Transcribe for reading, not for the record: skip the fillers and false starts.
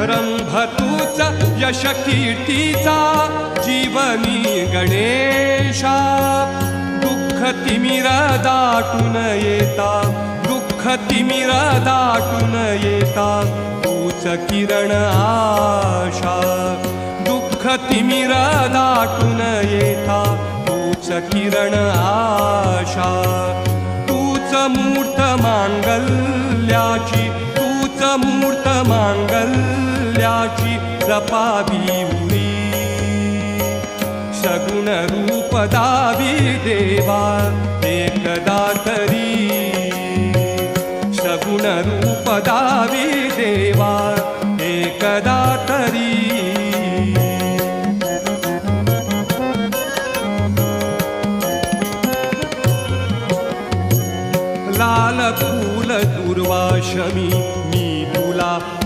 रंभ तूच यश कीर्तीचा जीवनी गणेशा दुःख तिमिर दाटून येता दुःख तिमिर दाटून येता तूच किरण आशा दुःख तिमिर दाटून येता तूच किरण आशा तूच मूर्त मांगल्याची तूच मूर्त मांगल्याची जपावी उरी सगुण रूप दावी देवा